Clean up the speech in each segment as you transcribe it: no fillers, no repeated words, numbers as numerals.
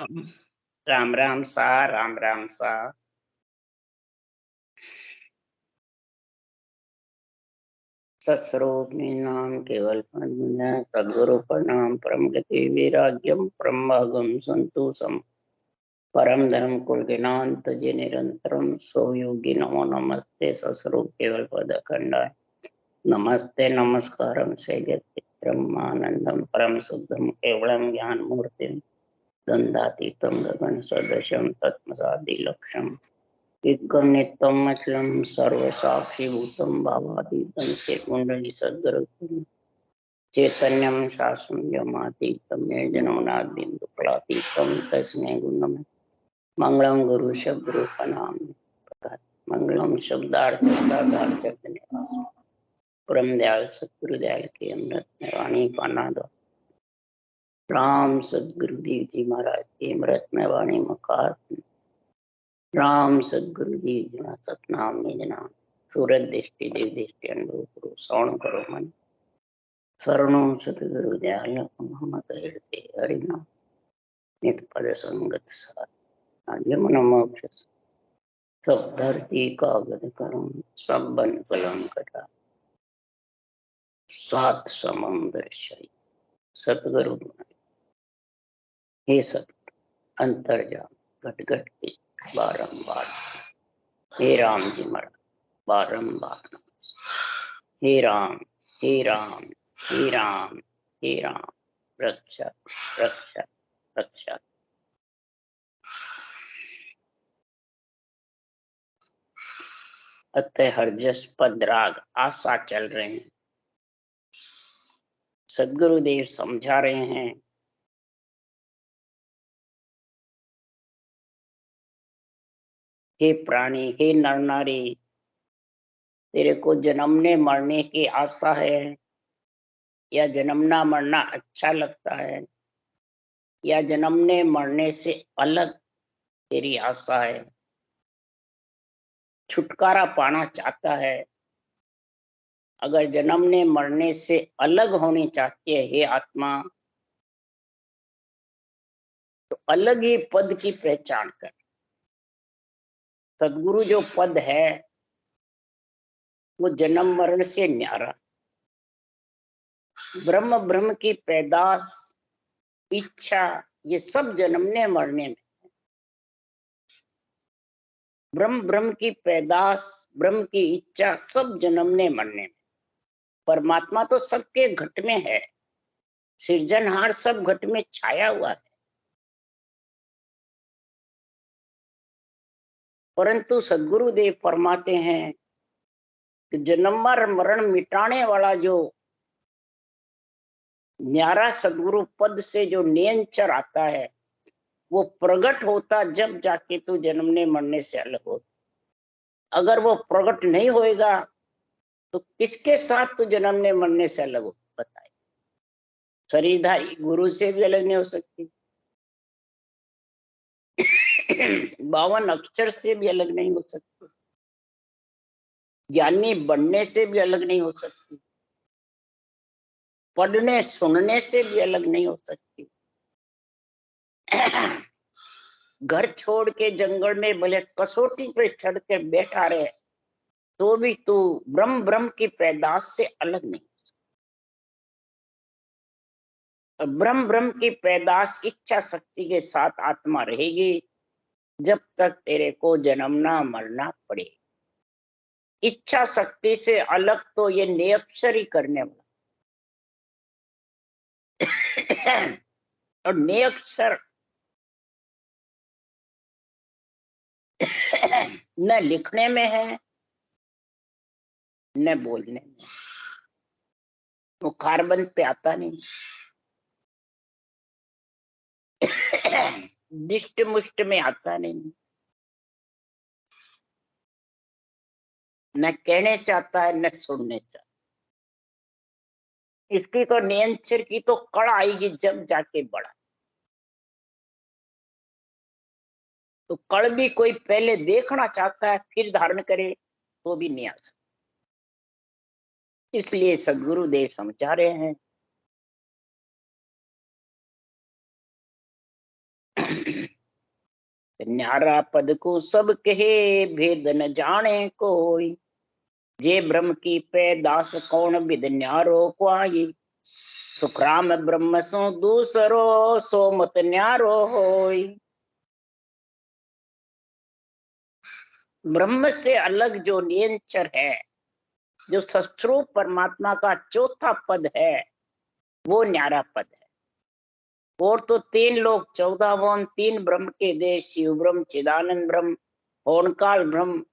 राम राम सा, राम राम सा। सत्स्वरूप नाम केवल सद्गुरु प्रणाम परम गति वैराग्यम परम भागम संतोषम परम धर्म कुलगिनांत जे निरंतरम सोयोगी नमो नमस्ते सत्स्वरूप केवल पद खंडाय नमस्ते नमस्कारम से ब्रह्मानंदम परम शुद्धम केवलम ज्ञान मूर्तिम दंडातीतम गगन सदृशम तत्मसादि लक्ष्यम नित्यम अचलम सर्वसाक्षीभूतम भावातीतम से कुंडली सद्गुरु चैतन्यम शास्त्रम जन्मनादिंदु फलातीतम तस्मै गुणम मंगलम गुरु शब्द नाम मंगलम शब्दार्थ परम दयाल सतगुरु दयाल के अमृत में वाणी पाना दो राम सदगुरुदेव जी महाराज के अमृत में वाणी मुखार राम सदगुरु जी जना सतनाम निजना सूरत दृष्टि देव दृष्टि अनुभव श्रवण करो मन शरणों सतगुरु दयाल मोहम्मद हृदय हरिनाम नित पद संगत सार आगे मन मोक्ष सब धरती कागज करम सब बन कलम कटा सात समुद्र शरी सतगुरु हे सत अंतर्जाम घट घट के बारंबार हे राम जी महाराज बारंबार हे राम हे राम हे राम हे राम रक्षा रक्षा रक्षा। अतः हरजस पद राग आशा चल रहे हैं। सदगुरुदेव समझा रहे हैं हे प्राणी हे नर नारी तेरे को जन्मने मरने की आशा है या जन्मना मरना अच्छा लगता है या जन्मने मरने से अलग तेरी आशा है, छुटकारा पाना चाहता है। अगर जन्मने मरने से अलग होनी चाहती है हे आत्मा तो अलग ही पद की पहचान कर। सदगुरु जो पद है वो जन्म मरण से न्यारा, ब्रह्म ब्रह्म की पैदाश इच्छा ये सब जन्मने मरने में, ब्रह्म ब्रह्म की पैदाश ब्रह्म की इच्छा सब जन्मने मरने में। परमात्मा तो सबके घट में है, सृजनहार सब घट में छाया हुआ है, परंतु सदगुरुदेव फरमाते हैं कि जन्म मरण मिटाने वाला जो न्यारा सदगुरु पद से जो नियंचर आता है वो प्रकट होता जब जाके तू जन्मने मरने से अलग हो। अगर वो प्रकट नहीं होएगा तो किसके साथ तू जन्मने मरने से अलग हो बताए। शरीरधारी गुरु से भी अलग नहीं हो सकती, 52 अक्षर से भी अलग नहीं हो सकती, ज्ञानी बनने से भी अलग नहीं हो सकती, पढ़ने सुनने से भी अलग नहीं हो सकती। घर छोड़ के जंगल में भले कसौटी पे चढ़ के बैठा रहे तो भी तू ब्रह्म ब्रह्म की पैदाश से अलग नहीं। ब्रह्म ब्रह्म की पैदाश इच्छा शक्ति के साथ आत्मा रहेगी जब तक तेरे को जन्मना मरना पड़े। इच्छा शक्ति से अलग तो ये निरक्षर ही करने वाला और निरक्षर न लिखने में है न बोलने में, वो कार्बन पे आता नहीं, दिष्ट मुष्ट में आता नहीं, न कहने से आता है न सुनने से। इसकी तो नियंत्रण की तो कड़ आएगी जब जाके बड़ा, तो कड़ भी कोई पहले देखना चाहता है फिर धारण करे तो भी नहीं आ सकता। इसलिए सदगुरुदेव समझा रहे हैं न्यारा पद को सब कहे, भेद न जाने कोई। जे ब्रह्म की पैदास कौन विद न्यारो क्वाई। सुखराम ब्रह्म सो दूसरो, सो मत न्यारो होई। ब्रह्म से अलग जो निरंतर है, जो सस्वरूप परमात्मा का चौथा पद है, वो न्यारा पद है। और तो 3 लोग 14 वन, 3 ब्रह्म के देश, शिव ब्रह्म, चिदानंद ब्रह्म, ओंकार ब्रह्म,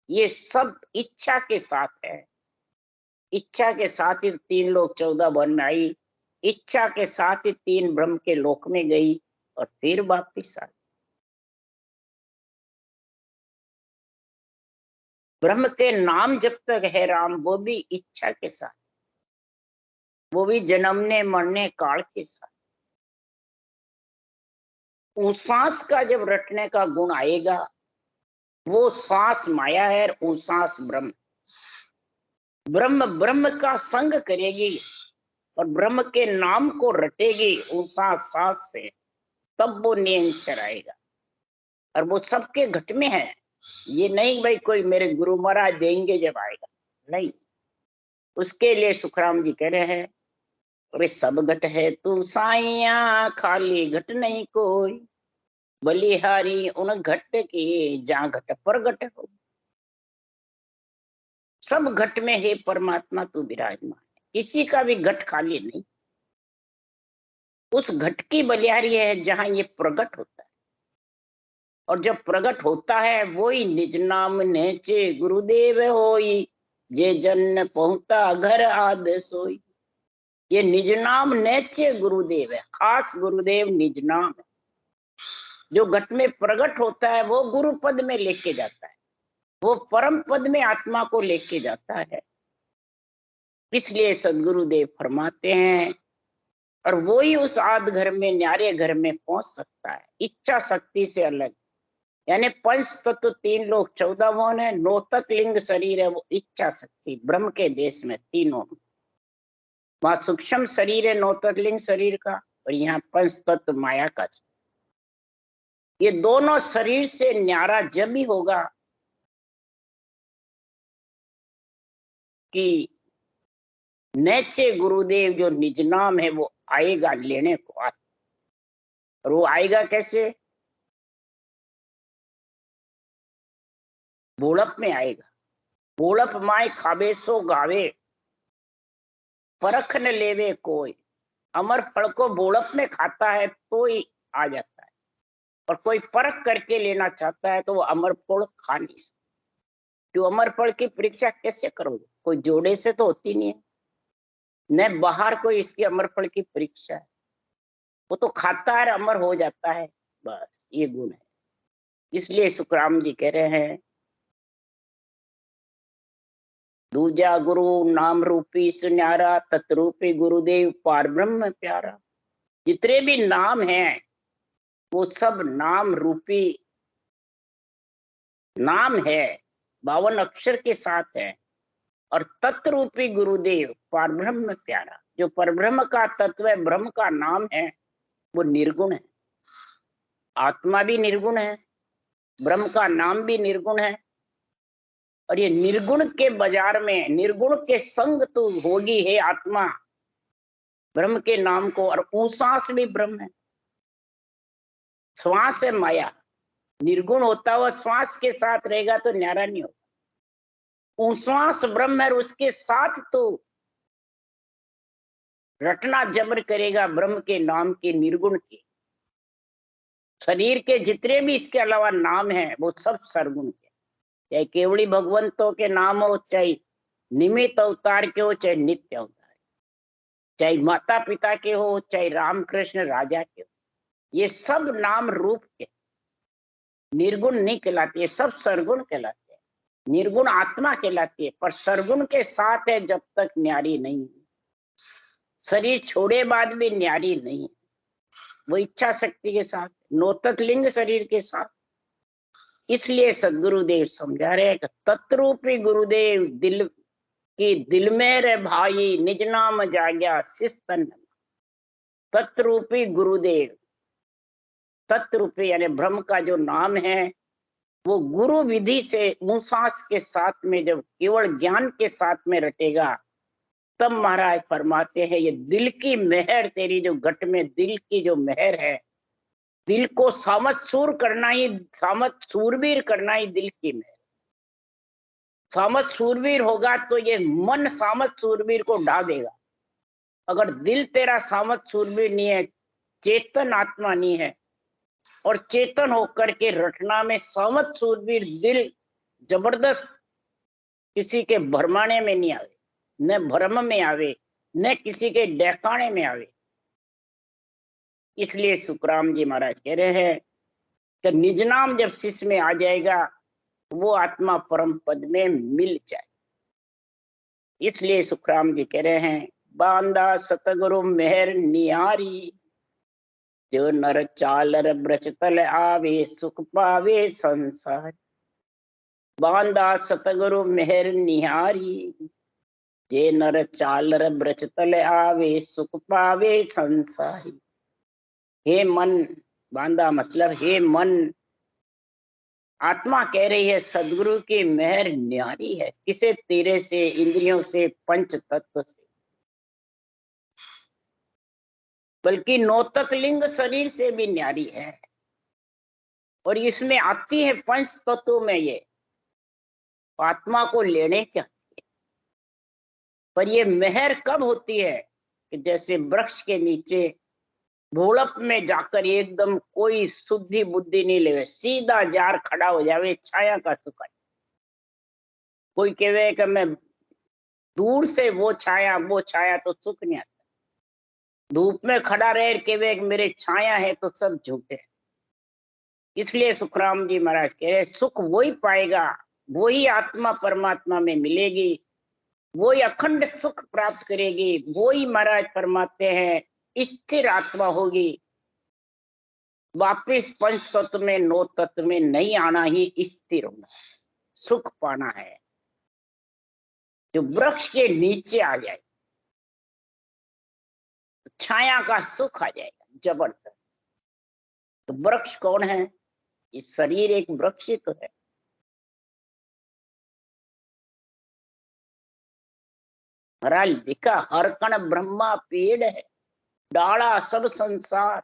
ये सब इच्छा के साथ है। इच्छा के साथ ही 3 लोग 14 वन में आई, इच्छा के साथ ही 3 ब्रह्म के लोक में गई और फिर वापिस आई। ब्रह्म के नाम जब तक है राम, वो भी इच्छा के साथ, वो भी जन्मने मरने काल के साथ। उस सांस का जब रटने का गुण आएगा, वो सांस माया है और वो सांस ब्रह्म। ब्रह्म ब्रह्म का संग करेगी और ब्रह्म के नाम को रटेगी उस सांस से, तब वो निरंतर आएगा। और वो सबके घट में है। ये नहीं भाई कोई मेरे गुरु महाराज देंगे जब आएगा, नहीं। उसके लिए सुखराम जी कह रहे हैं, अरे सब घट है तू साइया, खाली घट नहीं कोई। बलिहारी उन घट की, जहां घट प्रगट हो। सब घट में है परमात्मा तू विराजमान है, किसी का भी घट खाली नहीं। उस घट की बलिहारी है जहां ये प्रगट होता है। और जब प्रगट होता है वही निज नाम नेचे गुरुदेव होई। जे जन पहुंचा घर आद सोई। ये निज नाम नेचे गुरुदेव है, खास गुरुदेव निज नाम है। जो घट में प्रगट होता है वो गुरु पद में लेके जाता है, वो परम पद में आत्मा को लेके जाता है। इसलिए सदगुरुदेव फरमाते हैं, और वो ही उस आद घर में, न्यारे घर में पहुंच सकता है, इच्छा शक्ति से अलग। यानी पंच तत्व 3 लोग 14 वन है, 9 तक लिंग शरीर है, वो इच्छा शक्ति ब्रह्म के देश में तीनों। वहां सूक्ष्म शरीर है 9 तक लिंग शरीर का, और यहाँ पंच तत्व माया का। ये दोनों शरीर से न्यारा जब भी होगा कि नैचे गुरुदेव जो निज नाम है वो आएगा लेने को। और वो आएगा कैसे? बोड़प में आएगा। बोड़प माय खावे सो गावे, परख न लेवे कोई। अमर फल को बोड़प में खाता है तो ही आ जाता है, और कोई परख करके लेना चाहता है तो वो अमर फल खा नहीं सकता। जो अमर फल की परीक्षा कैसे करोगे? कोई जोड़े से तो होती नहीं है, न बाहर कोई इसकी अमर फल की परीक्षा है। वो तो खाता है, अमर हो जाता है, बस ये गुण है। इसलिए सुखराम जी कह रहे हैं, दूजा गुरु नाम रूपी सुन्यारा, तत्रूपी गुरुदेव पार ब्रह्म प्यारा। जितने भी नाम हैं वो सब नाम रूपी नाम है, 52 अक्षर के साथ है। और तत्रूपी गुरुदेव पार ब्रह्म प्यारा, जो परब्रह्म का तत्व है, ब्रह्म का नाम है, वो निर्गुण है। आत्मा भी निर्गुण है, ब्रह्म का नाम भी निर्गुण है। और ये निर्गुण के बाजार में, निर्गुण के संग तो होगी है आत्मा ब्रह्म के नाम को। और ऊसास भी ब्रह्म है, श्वास है माया। निर्गुण होता हुआ श्वास के साथ रहेगा तो न्यारा नहीं होगा। उश्वास ब्रह्म है, उसके साथ तो रटना जबर करेगा ब्रह्म के नाम के, निर्गुण के। शरीर के जितने भी इसके अलावा नाम है वो सब सरगुण के, चाहे केवड़ी भगवंतों के नाम हो, चाहे निमित्त अवतार के हो, चाहे नित्य अवतार, चाहे माता पिता के हो, चाहे राम कृष्ण राजा के हो, ये सब नाम रूप के निर्गुण नहीं कहलाते, ये सब सरगुण कहलाते हैं। निर्गुण आत्मा कहलाती है, पर सरगुण के साथ है जब तक न्यारी नहीं। शरीर छोड़े बाद भी न्यारी नहीं, वो इच्छा शक्ति के साथ, नौतक लिंग शरीर के साथ। इसलिए सदगुरुदेव समझा रहे हैं कि तत्रूपी गुरुदेव दिल की, दिल में रे भाई निज नाम जाग्या शिस्तन। तत्रूपी गुरुदेव तत्व रूपी यानी ब्रह्म का जो नाम है वो गुरु विधि से मुसास के साथ में जब केवल ज्ञान के साथ में रटेगा, तब महाराज फरमाते हैं ये दिल की मेहर, तेरी जो घट में दिल की जो मेहर है, दिल को सामत सूर करना ही, सामत सूरवीर करना ही दिल की मेहर। सामत सूरवीर होगा तो ये मन सामत सूरवीर को ढा देगा। अगर दिल तेरा सामत सूरवीर नहीं है, चेतन आत्मा नहीं है, और चेतन होकर के रटना में सामत सूरवीर दिल जबरदस्त किसी के भरमाने में नहीं आवे, न भ्रम में आवे, न किसी के डहकाने में आवे। इसलिए सुखराम जी महाराज कह रहे हैं कि निज नाम जब शिष्य में आ जाएगा वो आत्मा परम पद में मिल जाए। इसलिए सुखराम जी कह रहे हैं बांदा सतगुरु मेहर निहारी, जो नर चालर ब्रज तल आवे सुख पावे संसार। बांदा सतगुरु मेहर निहारी, जे नर चालर ब्रज तल आवे सुख पावे संसारी। हे मन, बांदा मतलब हे मन, आत्मा कह रही है सदगुरु की मेहर न्यारी है। किसे? तेरे से, इंद्रियों से, पंच तत्व से, बल्कि नौ तत्लिंग शरीर से भी न्यारी है। और इसमें आती है पंच तत्वों में ये आत्मा को लेने क्या। पर ये मेहर कब होती है कि जैसे वृक्ष के नीचे भूलप में जाकर एकदम कोई शुद्धि बुद्धि नहीं लेवे, सीधा जार खड़ा हो जावे, छाया का सुख है। कोई कहे कि मैं दूर से वो छाया तो सुख नहीं आता। धूप में खड़ा रहे कहे कि मेरे छाया है तो सब झूठे है। इसलिए सुखराम जी महाराज कह रहे सुख वही पाएगा, वही आत्मा परमात्मा में मिलेगी, वही अखंड सुख प्राप्त करेगी, वही महाराज फरमाते हैं स्थिर आत्मा होगी। वापिस पंच तत्व में, नौ तत्व में नहीं आना ही स्थिर होना, सुख पाना है। जो वृक्ष के नीचे आ जाए तो छाया का सुख आ जाएगा जबरदस्त। तो वृक्ष कौन है? ये शरीर एक वृक्ष ही तो है। महाराज लिखा हर कण ब्रह्मा पेड़ है, डाला सब संसार।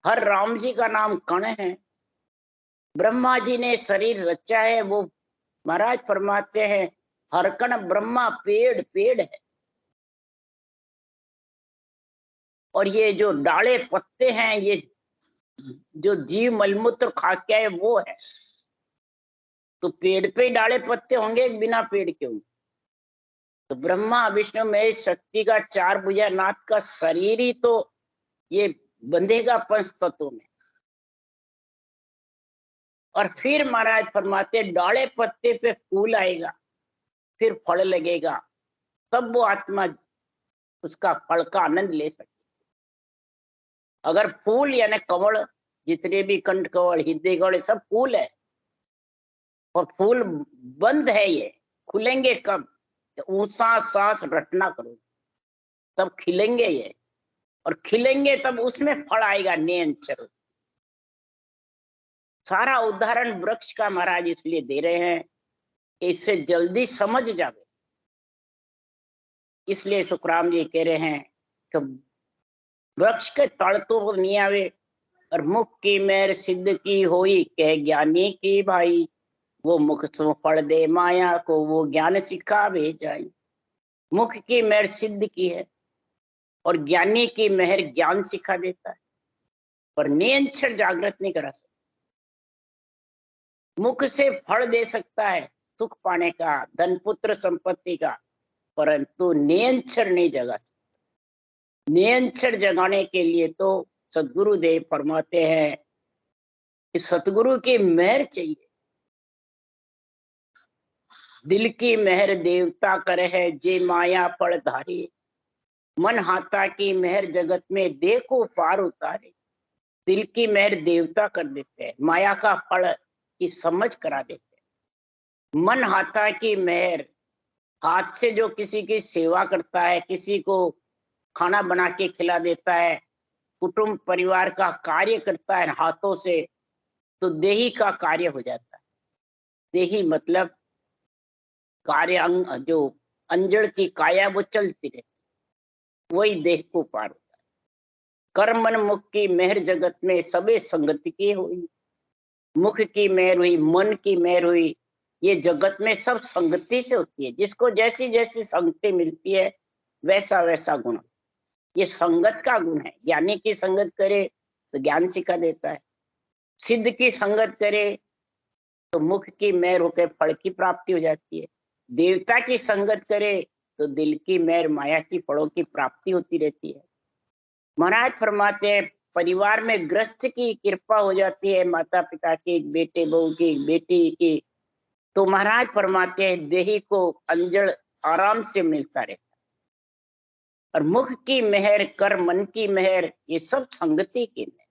हर राम जी का नाम कण है। ब्रह्मा जी ने शरीर रचा है, वो महाराज फरमाते हैं हर कण ब्रह्मा पेड़ पेड़ है। और ये जो डाले पत्ते हैं, ये जो जीव मलमूत्र खा के है वो है। तो पेड़ पे डाले पत्ते होंगे, बिना पेड़ के होंगे। तो ब्रह्मा विष्णु महेश शक्ति का चार भुजा नाथ का शरीर ही तो ये बंधेगा पंच तत्वों में। और फिर महाराज फरमाते डाले पत्ते पे फूल आएगा, फिर फल लगेगा, तब वो आत्मा उसका फल का आनंद ले सकती। अगर फूल यानी कमल, जितने भी कंठ कमल, हृदय कमल, सब फूल है, और फूल बंद है, ये खुलेंगे कब? ऊंचा सांस रटना करो तब खिलेंगे ये, और खिलेंगे तब उसमें फल आएगा नियंत्रण। सारा उदाहरण वृक्ष का महाराज इसलिए दे रहे हैं कि इससे जल्दी समझ जावे। इसलिए सुखराम जी कह रहे हैं कि वृक्ष के तल तो नहीं आवे, और मुख की मेहर सिद्ध की होई कह ज्ञानी की भाई। वो मुख सो फल दे माया को, वो ज्ञान सिखावे जाई। मुख की मेहर सिद्ध की है, और ज्ञानी की मेहर ज्ञान सिखा देता है, पर नियंत्रण जागृत नहीं करा सकता। मुख से फल दे सकता है सुख पाने का, धन पुत्र संपत्ति का, परंतु नियंत्रण नहीं जगा सकता। नियंत्रण जगाने के लिए तो सदगुरु देव फरमाते हैं कि सतगुरु की मेहर चाहिए। दिल की मेहर देवता करे है, जे माया फल धारे। मन हाथा की मेहर जगत में देखो पार उतारे। दिल की मेहर देवता कर देते हैं, माया का फल की समझ करा देते हैं। मन हाथा की मेहर, हाथ से जो किसी की सेवा करता है, किसी को खाना बना के खिला देता है, कुटुंब परिवार का कार्य करता है हाथों से, तो देही का कार्य हो जाता है। देही मतलब कार्य अंग, जो अंजड़ की काया वो चलती रहती, वही देह को पार होता है। कर्म मन मुख की मेहर जगत में सबे संगति की हुई। मुख की मेहर हुई, मन की मेहर हुई, ये जगत में सब संगति से होती है। जिसको जैसी जैसी संगति मिलती है वैसा वैसा गुण, ये संगत का गुण है। ज्ञानी की संगत करे तो ज्ञान सिखा देता है, सिद्ध की संगत करे तो मुख की मेहर होकर फल की प्राप्ति हो जाती है, देवता की संगत करे तो दिल की मेहर माया की फलों की प्राप्ति होती रहती है। महाराज फरमाते हैं परिवार में ग्रस्त की कृपा हो जाती है, माता पिता की, एक बेटे बहू की, एक बेटी की, तो महाराज फरमाते हैं देही को अंजड़ आराम से मिलता रहता है। और मुख की मेहर, कर मन की मेहर, ये सब संगति की मेहर।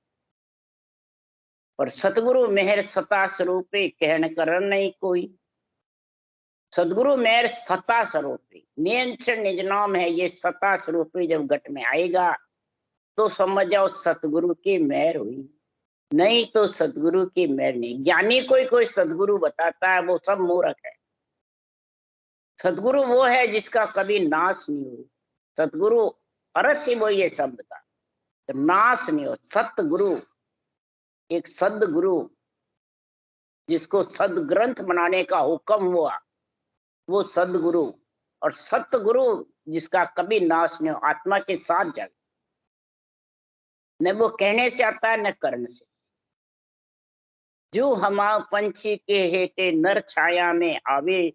और सतगुरु मेहर सता स्वरूपे कहन करन नहीं कोई। सदगुरु मेहर सता स्वरूपी, नियंत्रण निज नाम है, ये सता स्वरूपी जब घट में आएगा तो समझ जाओ सतगुरु की मेहर हुई, नहीं तो सतगुरु की मेहर नहीं। ज्ञानी कोई सतगुरु बताता है, वो सब मूर्ख है। सतगुरु वो है जिसका कभी नाश नहीं हुई। सतगुरु अर्थ ही वो ये शब्द का, तो नाश नहीं हो। सतगुरु एक सदगुरु, जिसको सदग्रंथ बनाने का हुक्म हुआ, वो सदगुरु। और सतगुरु जिसका कभी नाश नहीं हो, आत्मा के साथ जग, न वो कहने से आता है न करने से। जो हमा पंछी के हेटे नर छाया में आवे,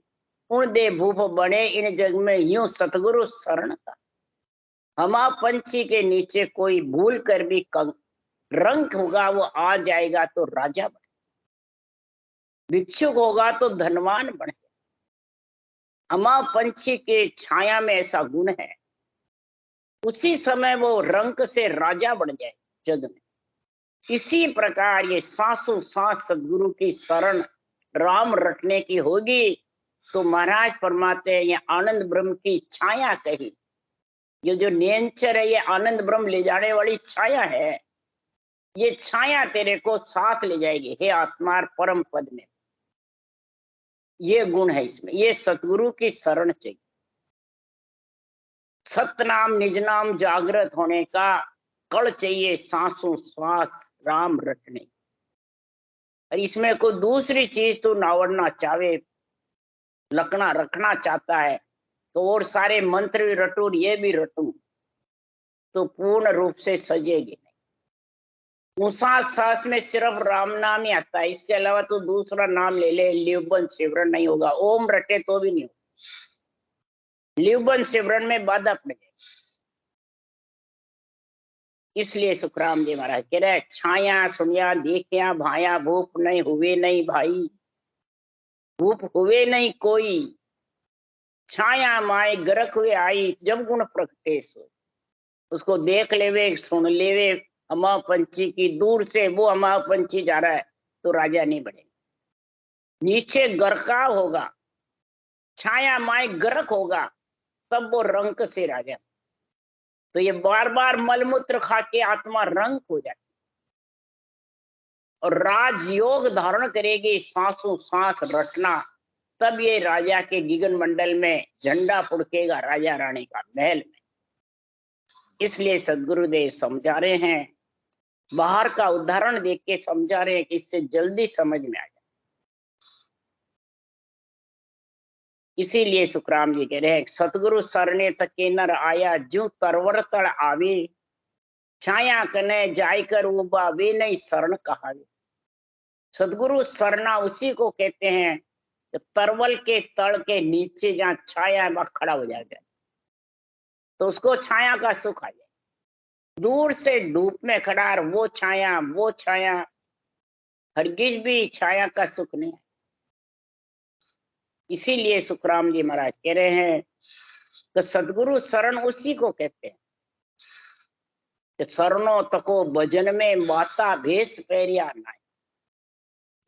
उन दे भूप बने इन जग में यूं सतगुरु शरण का। हमा पंछी के नीचे कोई भूल कर भी रंक होगा, वो आ जाएगा तो राजा बने, भिक्षुक होगा तो धनवान बने। हमा पंछी के छाया में ऐसा गुण है, उसी समय वो रंक से राजा बन जाए जग में। इसी प्रकार ये सांसों सांस सदगुरु की शरण राम रटने की होगी, तो महाराज फरमाते हैं ये आनंद ब्रह्म की छाया कही। ये जो नियंचर है, ये आनंद ब्रह्म ले जाने वाली छाया है। ये छाया तेरे को साथ ले जाएगी हे आत्मा परम पद में। ये गुण है इसमें, ये सतगुरु की शरण चाहिए। सतनाम निज नाम जागृत होने का कल चाहिए, सांसों श्वास राम रटने। और इसमें कोई दूसरी चीज तो नावड़ना चाहे, लकना रखना चाहता है तो और सारे मंत्र भी रटू ये भी रटू, तो पूर्ण रूप से सजेगी नहीं। सांस में सिर्फ राम नाम ही आता है, इसके अलावा तो दूसरा नाम ले ले, लिवबन सिमरन नहीं होगा। ओम रटे तो भी नहीं होगा, लिवबन सिमरन में बाधा पड़ जाएगी। इसलिए सुखराम जी महाराज कह रहे छाया सुनिया देखिया भाया, भूप नहीं हुए नहीं भाई, भूप हुए नहीं कोई, छाया माए गरक हुए आई, जब गुण प्रगटे सो। उसको देख लेवे सुन लेवे अमा पंछी की, दूर से वो अमा पंछी जा रहा है तो राजा नहीं बनेगा, नीचे गरका होगा, छाया माए गरक होगा, तब वो रंक से राजा। तो ये बार बार मलमूत्र खा के आत्मा रंक हो जाती और राजयोग धारण करेगी, सांसों सांस रटना, तब ये राजा के गिगन मंडल में झंडा फुड़केगा, राजा रानी का महल में। इसलिए सदगुरुदेव समझा रहे हैं, बाहर का उदाहरण देख के समझा रहे हैं कि इससे जल्दी समझ में आ जाए। इसीलिए सुखराम जी कह रहे हैं सतगुरु सरने तके नर आया, जो तरवर तड़ आवे, छाया कने जायकर उबा वे नहीं शरण कहावे। सदगुरु सरना उसी को कहते हैं तरवल के तड़ के नीचे जहाँ छाया वहां खड़ा हो जाएगा तो उसको छाया का सुख आ जाए। दूर से धूप में खड़ा वो छाया हरगिज भी छाया का सुख नहीं है। इसीलिए सुखराम जी महाराज कह रहे हैं तो सदगुरु शरण उसी को कहते हैं कि शरणों तको भजन में माता भेष पैरिया नाय।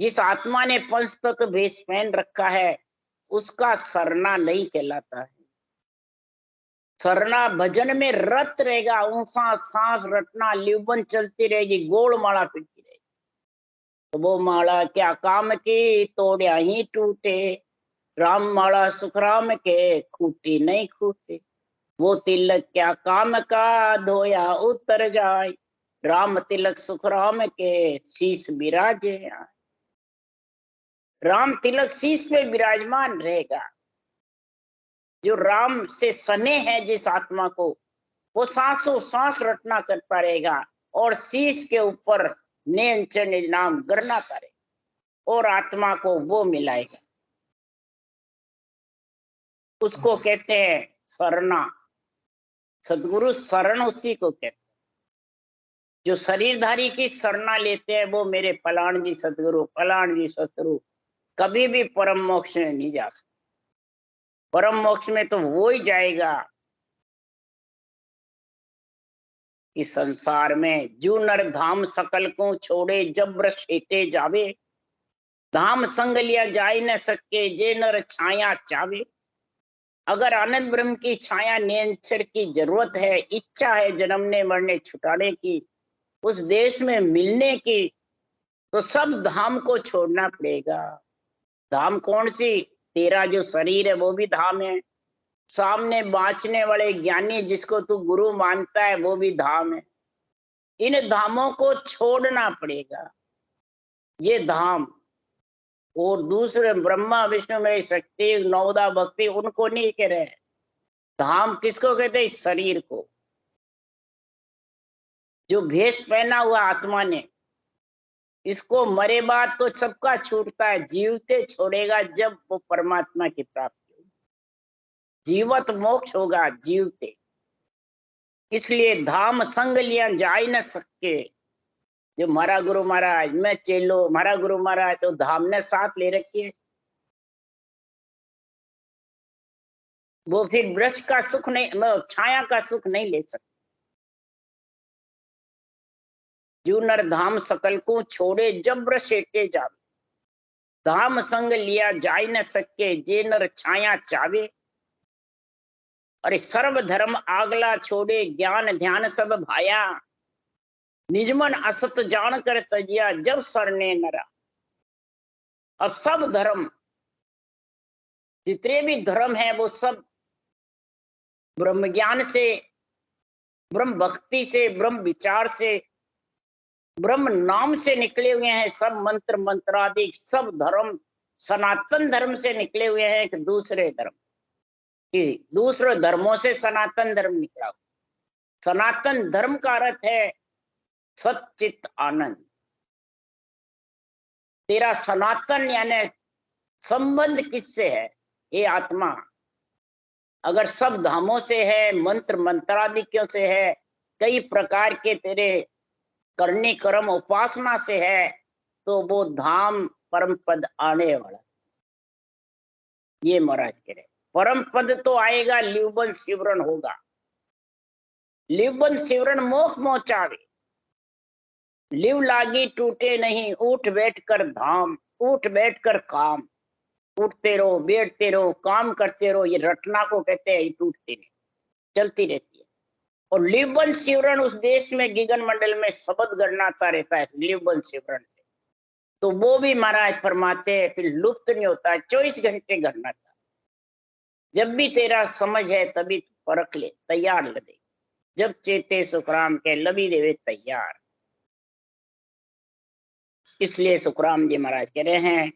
जिस आत्मा ने पंच तत्व भेष पहन रखा है उसका सरना नहीं कहलाता है। सरना भजन में रत रहेगा, ऊंसा सांस रटना, लिवबन चलती रहेगी, गोल माला फिरती रहेगी। तो वो माला क्या काम की, तोड़िया ही टूटे, राम माला सुखराम के, खूटी नहीं खूटे। वो तिलक क्या काम का, धोया उतर जाए, राम तिलक सुखराम के, शीश विराजे। राम तिलक शीश पे विराजमान रहेगा। जो राम से सने हैं जिस आत्मा को, वो सांसों सांस रटना करता रहेगा और शीश के ऊपर नेंच नाम गणना करे और आत्मा को वो मिलाएगा। उसको कहते हैं सरना। सदगुरु शरण उसी को कहते हैं। जो शरीरधारी की शरणा लेते हैं वो मेरे फलान जी सदगुरु, फलान जी सदगुरु, कभी भी परम मोक्ष में नहीं जा सकते। परम मोक्ष में तो वो ही जाएगा इस संसार में जू नर धाम सकल को छोड़े, जब्र शेटे जावे, धाम संग लिया जाय न सके, जे नर छाया चावे। अगर आनंद ब्रह्म की छाया नियंत्रण की जरूरत है, इच्छा है जन्मने मरने छुटाने की, उस देश में मिलने की, तो सब धाम को छोड़ना पड़ेगा। धाम कौन सी? तेरा जो शरीर है वो भी धाम है, सामने बाँचने वाले ज्ञानी जिसको तू गुरु मानता है वो भी धाम है। इन धामों को छोड़ना पड़ेगा, ये धाम। और दूसरे ब्रह्मा विष्णु में शक्ति नवदा भक्ति उनको नहीं कह रहे। धाम किसको कहते हैं? इस शरीर को। जो भेष पहना हुआ आत्मा ने, इसको मरे बाद तो सबका छूटता है, जीवते छोड़ेगा जब वो परमात्मा की प्राप्ति होगी। जीवत मोक्ष होगा जीवते। इसलिए धाम संग लिया जाय न सके। जो हमारा गुरु महाराज, मैं चेलो, हमारा गुरु महाराज, तो धाम ने साथ ले रखी है। वो फिर वृक्ष का सुख नहीं, छाया का सुख नहीं ले सकते। जो नर धाम सकल को छोड़े, जब्र शेटे जावे, धाम संग लिया जाय न सके, जे नर छाया चावे। अरे सर्व धर्म आगला छोड़े, ज्ञान ध्यान सब भाया, निजमन असत जान कर तजिया, जब सरने नरा। अब सब धर्म, जितने भी धर्म है वो सब ब्रह्म ज्ञान से, ब्रह्म भक्ति से, ब्रह्म विचार से, ब्रह्म नाम से निकले हुए हैं। सब मंत्र मंत्रादि सब धर्म सनातन धर्म से निकले हुए हैं। एक दूसरे धर्म की, दूसरे धर्मों से सनातन धर्म निकला। सनातन धर्म का अर्थ है सच्चित आनंद। तेरा सनातन यानी संबंध किससे है? ये आत्मा अगर सब धामों से है, मंत्र मंत्रादिक्यों से है, कई प्रकार के तेरे करनी कर्म उपासना से है, तो वो धाम परम पद आने वाला। ये महाराज कह रहे परम पद तो आएगा, लिवबन सिवरण होगा। लिवबन सिवरण मोख मोचावे, लिव लागी टूटे नहीं, उठ बैठ कर धाम, उठ बैठ कर काम। उठते रहो, बैठते रहो, काम करते रहो, ये रटना को कहते हैं। ये टूटती नहीं, चलती रहती है। और लिवबन सिवरण उस देश में गिगन मंडल में शब्द गणनाता रहता है लिवबन सिवरण से। तो वो भी महाराज फरमाते हैं फिर लुप्त नहीं होता, 24 घंटे गणनाता। जब भी तेरा समझ है तभी परख ले, तैयार लगे। जब चेते सुखराम के, लबी देवे तैयार। इसलिए सुखराम जी महाराज कह रहे हैं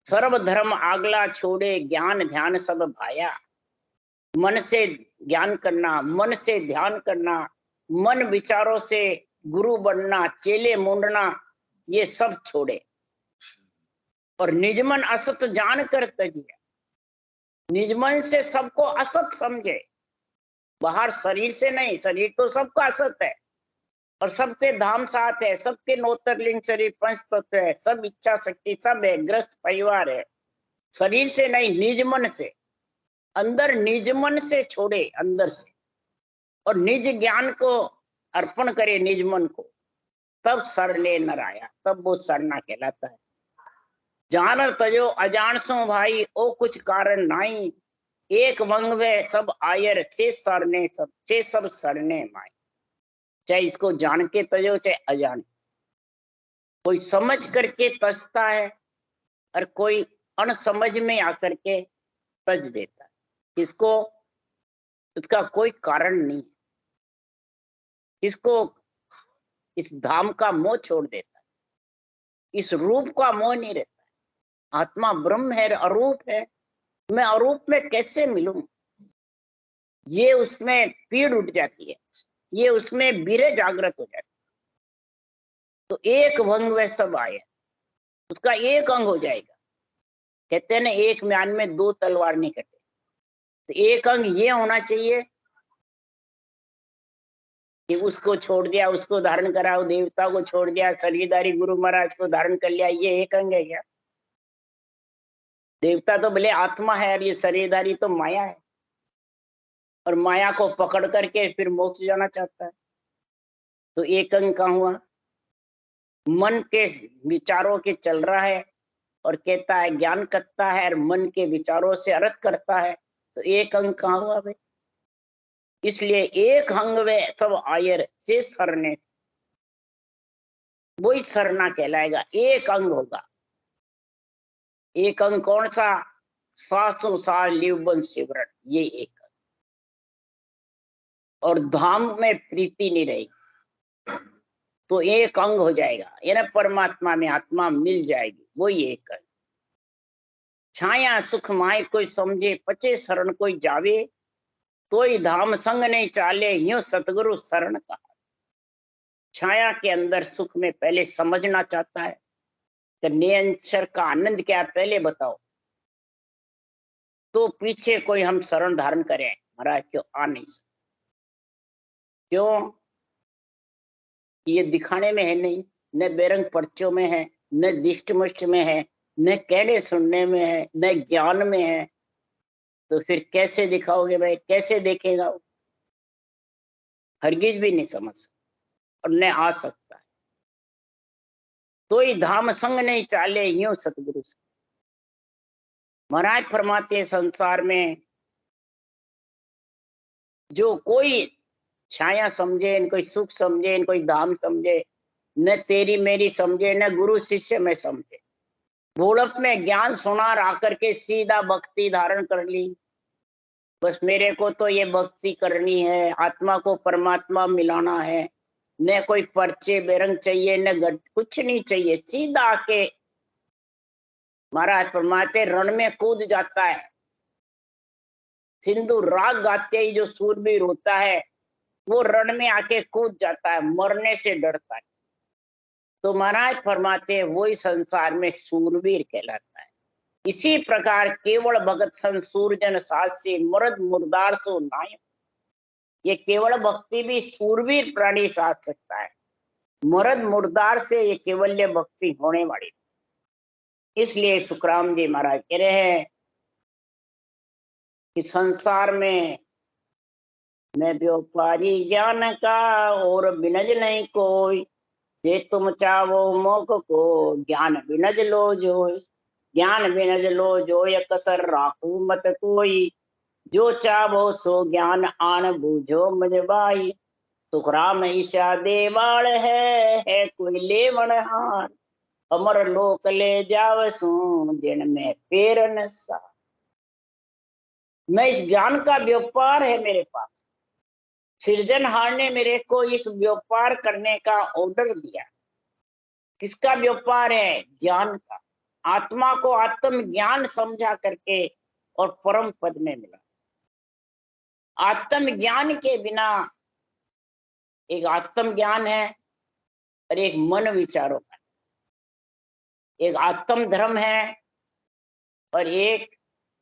सर्व धर्म आगला छोड़े, ज्ञान ध्यान सब भाया। मन से ज्ञान करना, मन से ध्यान करना, मन विचारों से गुरु बनना, चेले मूंडना, ये सब छोड़े और निजमन असत जान कर तजिया। निजमन से सबको असत समझे, बाहर शरीर से नहीं। शरीर तो सबका असत है और सबके धाम साथ है, सबके नोतरलिंग शरीर पंच तत्व है, सब इच्छा शक्ति सब है, ग्रस्त परिवार है। शरीर से नहीं, निज मन से, अंदर निज मन से छोड़े, अंदर से, और निज ज्ञान को अर्पण करे निज मन को, तब सरने नर आया, तब वो सरना कहलाता है। जान तजो अजान सो भाई, ओ कुछ कारण नाई, एक वंग वे सब आयर छे सरने सब, छे सब सरने माए। चाहे इसको जान के तजो चाहे अजान, कोई समझ करके तजता है और कोई अनसमझ में आकर के तज देता है। इसको उसका कोई कारण नहीं, इसको इस धाम का मोह छोड़ देता है, इस रूप का मोह नहीं रहता है। आत्मा ब्रह्म है, अरूप है, मैं अरूप में कैसे मिलूं, ये उसमें पीड़ उठ जाती है, ये उसमें बीरे जागृत हो जाती है। तो एक वंग व सब आए, उसका एक अंग हो जाएगा। कहते हैं ना, एक म्यान में दो तलवार नहीं कटे। तो एक अंग ये होना चाहिए कि उसको छोड़ दिया, उसको धारण करा, देवता को छोड़ दिया, शरीरधारी गुरु महाराज को धारण कर लिया, ये एक अंग है क्या? देवता तो भले आत्मा है और ये शरीरधारी तो माया है, और माया को पकड़ करके फिर मोक्ष जाना चाहता है। तो एक अंग कहाँ हुआ? मन के विचारों के चल रहा है और कहता है ज्ञान करता है और मन के विचारों से अर्थ करता है। तो एक अंग कहाँ हुआ भाई? इसलिए एक अंग वे सब आयर से सरने, वही सरना कहलाएगा, एक अंग होगा। एक अंग कौन सा? 700 साल लिवबन सिमरन, ये एक अंग। और धाम में प्रीति नहीं रहेगी तो एक अंग हो जाएगा, यानी परमात्मा में आत्मा मिल जाएगी, वही एक अंग। छाया सुख माय कोई समझे, पचे शरण कोई जावे, तोई धाम संग नहीं चाले, यूं सतगुरु शरण कहा। छाया के अंदर सुख में पहले समझना चाहता है कि निरंतर का आनंद क्या है, पहले बताओ, तो पीछे कोई हम शरण धारण करें महाराज क्यों आ नहीं सकते। क्यों? ये दिखाने में है नहीं, न बेरंग पर्चों में है, न दिष्ट मुष्ट में है, न कहने सुनने में है, न ज्ञान में है। तो फिर कैसे दिखाओगे भाई, कैसे देखेगा वो? हरगिज भी नहीं समझ सकता और न आ सकता है। तो ही धाम संग नहीं चाले, यूं सतगुरु से। महाराज फरमाते संसार में जो कोई छाया समझे, न कोई सुख समझे, न कोई धाम समझे, न तेरी मेरी समझे, न गुरु शिष्य में समझे, भोलप में ज्ञान सुनार आकर के सीधा भक्ति धारण कर ली। बस मेरे को तो ये भक्ति करनी है, आत्मा को परमात्मा मिलाना है, न कोई पर्चे बेरंग चाहिए, न कुछ नहीं चाहिए, सीधा आके महाराज फरमाते रण में कूद जाता है। सिंधु राग गाते ही जो सूरवीर होता है वो रण में आके कूद जाता है, मरने से डरता है। तो महाराज फरमाते वही संसार में सूरवीर कहलाता है। इसी प्रकार केवल भगत सन सूरजन साहसी, मर्द मुर्दार सो नायक। ये केवल भक्ति भी सूरवीर प्राणी साध सकता है, मर्द मुर्दार से ये केवल्य भक्ति होने वाली। इसलिए सुखराम जी महाराज कह रहे हैं कि संसार में मैं व्यापारी ज्ञान का और बिनज नहीं कोई, जे तुम चाहो मोख को ज्ञान बिनज लो जोय। ज्ञान बिनज लो जोय कसर राखू मत कोई, जो चाहो सो ज्ञान आन बूझो मजबाई। सुखराम ईशा देवाल है कोई लेवण हार, अमर लोक ले जावसू दिन में पेर न सा। मैं इस ज्ञान का व्यापार है मेरे पास, सृजनहार ने मेरे को इस व्यापार करने का ऑर्डर दिया। किसका व्यापार है? ज्ञान का। आत्मा को आत्म ज्ञान समझा करके और परम पद में मिला। आत्म ज्ञान के बिना, एक आत्म ज्ञान है और एक मन विचारों का, एक आत्म धर्म है और एक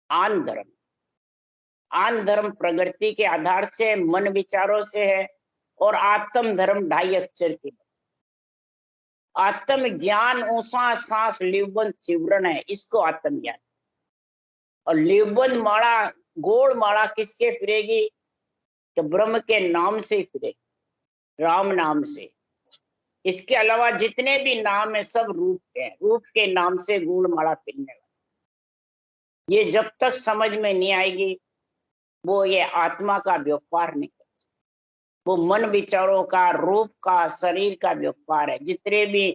आन धर्म। आन धर्म प्रगति के आधार से, मन विचारों से है, और आत्म धर्म 2.5 अक्षर की। आत्म ज्ञान ऊषा सांस लिवबंद सिमरन है, इसको आत्म ज्ञान। और लिवबंद माला, गोड़ माला किसके फिरेगी? तो ब्रह्म के नाम से फिरेगी, राम नाम से। इसके अलावा जितने भी नाम है सब रूप के हैं, रूप के नाम से गुण माला फिरने वाली। ये जब तक समझ में नहीं आएगी वो ये आत्मा का व्यापार नहीं करता, वो मन विचारों का, रूप का, शरीर का व्यापार है। जितने भी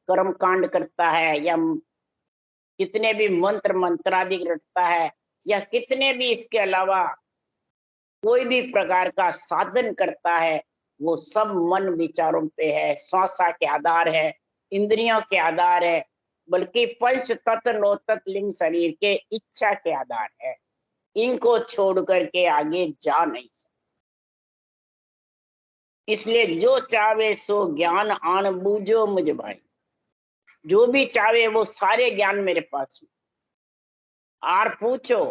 कर्म कांड करता है या कितने भी मंत्र मंत्रादि रटता है या कितने भी इसके अलावा कोई भी प्रकार का साधन करता है, वो सब मन विचारों पे है, श्वासा के आधार है, इंद्रियों के आधार है, बल्कि पंच तत्व नौ तत्व लिंग शरीर के इच्छा के आधार है। इनको छोड़ करके आगे जा नहीं सकते। इसलिए जो चाहे सो ज्ञान आन बूझो मुझ भाई, जो भी चाहे वो सारे ज्ञान मेरे पास है। आर पूछो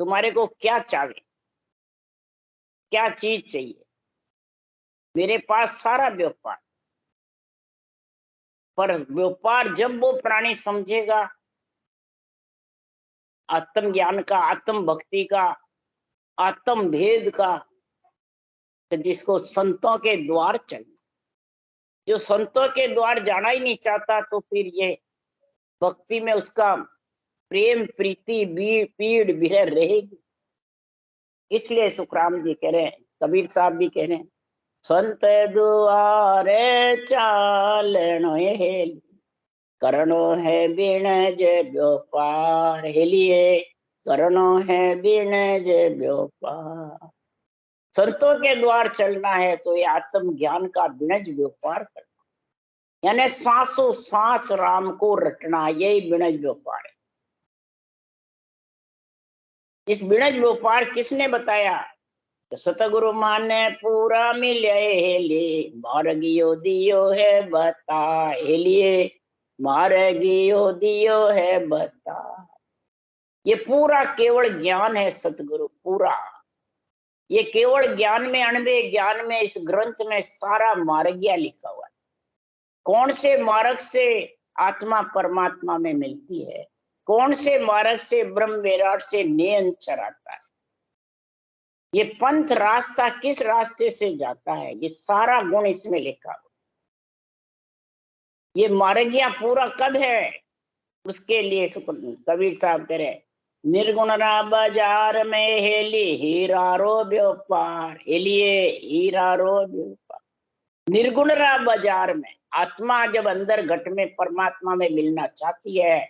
तुम्हारे को क्या चाहे, क्या चीज चाहिए, मेरे पास सारा व्यापार। पर व्यापार जब वो प्राणी समझेगा आत्म ज्ञान का, आत्म भक्ति का, आत्म भेद का, तो जिसको संतों के द्वार चलना, जो संतों के द्वार जाना ही नहीं चाहता, तो फिर ये भक्ति में उसका प्रेम प्रीति पीड़ विरह रहेगी। इसलिए सुखराम जी कह रहे हैं, कबीर साहब भी कह रहे हैं, संत दुआरे चालनो हेली, करणो है बिणज व्यापार। हेलिए करणो है बिणज व्यापार। संतों के द्वार चलना है तो ये आत्म ज्ञान का बिणज व्यापार करना, यानी सांसों सांस राम को रटना, यही बिणज व्यापार है। इस बिणज व्यापार किसने बताया? तो सतगुरु माने पूरा मिले हेली, मार्गियो दियो है बता। हेलिए मार्गियो दियो है बता। ये पूरा केवल ज्ञान है सतगुरु, पूरा ये केवल ज्ञान में, अणवे ज्ञान में, इस ग्रंथ में सारा मार्गिया लिखा हुआ है। कौन से मार्ग से आत्मा परमात्मा में मिलती है, कौन से मार्ग से ब्रह्म विराट से नियंचर आता है, ये पंथ रास्ता किस रास्ते से जाता है, ये सारा गुण इसमें लिखा हुआ। ये मार्गिया पूरा कब है, उसके लिए कबीर साहब कह रहे, निर्गुण रा बाजार में हेली हीरा रो व्यापार। हेलिए हीरा रो व्यापार। निर्गुण रा बाजार में आत्मा जब अंदर घट में परमात्मा में मिलना चाहती है,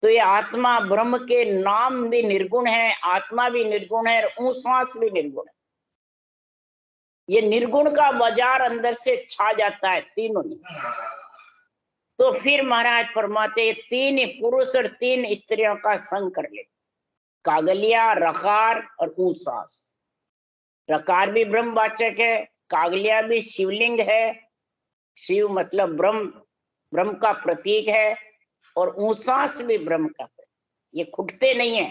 तो ये आत्मा ब्रह्म के नाम भी निर्गुण है, आत्मा भी निर्गुण है, और ऊंश्वास भी निर्गुण है। ये निर्गुण का बाजार अंदर से छा जाता है तीनों ही। तो फिर महाराज परमात्मा तीन पुरुष और तीन स्त्रियों का संग कर ले, कागलिया, रकार और ऊंश्वास। रकार भी ब्रह्मवाचक है, कागलिया भी शिवलिंग है, शिव मतलब ब्रह्म, ब्रह्म का प्रतीक है, और ऊंश्वास भी ब्रह्म का प्रतीक। ये खुटते नहीं है।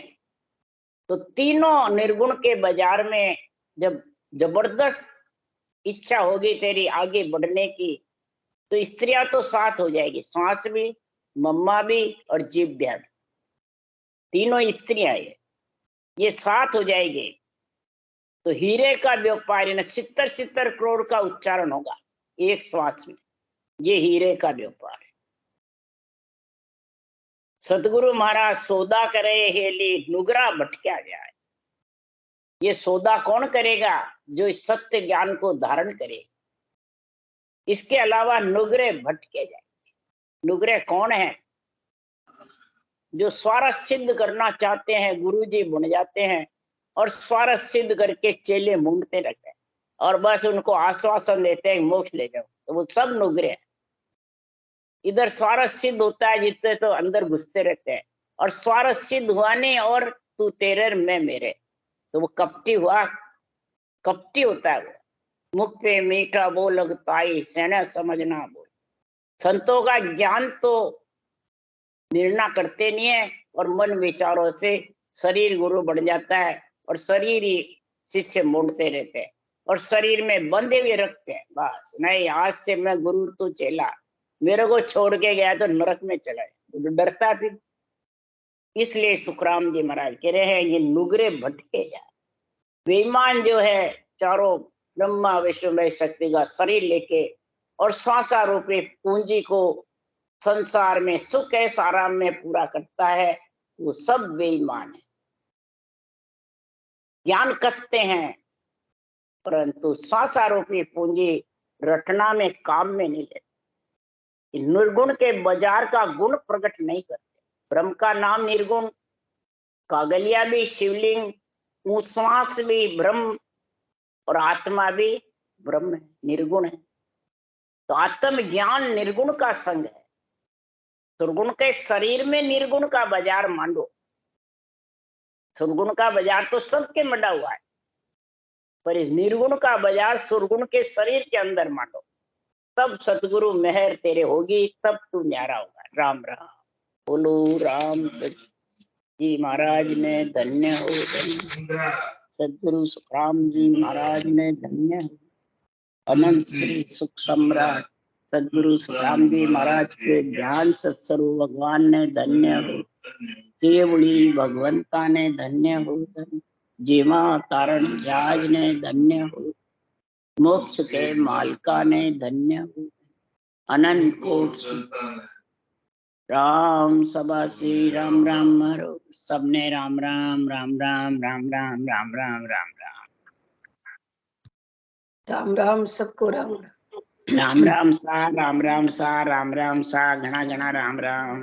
तो तीनों निर्गुण के बाजार में जब जबरदस्त इच्छा होगी तेरी आगे बढ़ने की, तो स्त्रियां तो साथ हो जाएगी, सांस भी, मम्मा भी और जिभ्या भी, तीनों स्त्रियां ये साथ हो जाएगी। तो हीरे का व्यापार, 70 करोड़ का उच्चारण होगा एक श्वास में, ये हीरे का व्यापार है। सतगुरु महाराज सौदा करे हेली नुगरा भटक्या जाए। ये सौदा कौन करेगा? जो इस सत्य ज्ञान को धारण करे। इसके अलावा नुगरे भटके जाए। नुगरे कौन है? जो स्वार्थ सिद्ध करना चाहते हैं, गुरुजी बन जाते हैं और स्वार्थ सिद्ध करके चेले मूंगते रहते हैं और बस उनको आश्वासन देते हैं मोक्ष ले जाओ, तो वो सब नुगरे हैं। इधर स्वार्थ सिद्ध होता है जितने तो अंदर घुसते रहते हैं, और स्वार्थ सिद्ध हुआ नहीं और तू तेरे मैं मेरे, तो वो कपटी हुआ, कपटी होता है वो। मुख पे मीठा बोल लगताई सेना समझना बोल। संतों का ज्ञान तो निर्णय करते नहीं है, और मन विचारों से शरीर गुरु बन जाता है और शरीर ही शिष्य मोड़ते रहते हैं और शरीर में बंधे हुए रखते हैं। बस नहीं, आज से मैं गुरु तो चेला, मेरे को छोड़ के गया तो नरक में चला तो डरता फिर। इसलिए सुखराम जी महाराज कह रहे हैं ये नुगरे भटके जाए। बेईमान जो है चारों ब्रह्मा विष्णु में शक्ति का शरीर लेके और सांसा रूपी पूंजी को संसार में सुख है आराम में पूरा करता है, वो सब बेईमान है। ज्ञान कसते हैं, परंतु सांसारोपी पूंजी रटना में काम में नहीं लेते। निर्गुण के बाजार का गुण प्रकट नहीं करते। ब्रह्म का नाम निर्गुण, कागलिया भी शिवलिंग, श्वास भी ब्रह्म और आत्मा भी ब्रह्म है, निर्गुण है। तो आत्म ज्ञान निर्गुण का संग है। सुरगुण के शरीर में निर्गुण का बाजार मांडो। सुरगुण का बाजार तो सबके मंडा हुआ है, पर इस निर्गुण का बाजार सुरगुण के शरीर के अंदर मांडो, तब सतगुरु मेहर तेरे होगी, तब तू न्यारा होगा। राम राम। बोलो राम जी महाराज ने धन्य हो, धन्य। सदगुरु सुखराम जी महाराज ने धन्य हो। अनंत श्री सुख सम्राट सदगुरु सुखराम जी महाराज के ध्यान सत्स्वरूप भगवान ने धन्य हो। केवली भगवंता ने धन्य हो। जीवा तारण जहाज ने धन्य हो। मोक्ष के मालका ने धन्य हो। अनंत कोट राम सभा श्री राम राम हरो। सबने राम राम राम राम राम राम राम राम राम राम राम राम सबको राम राम राम सा राम राम सा राम राम सा घना घना राम राम।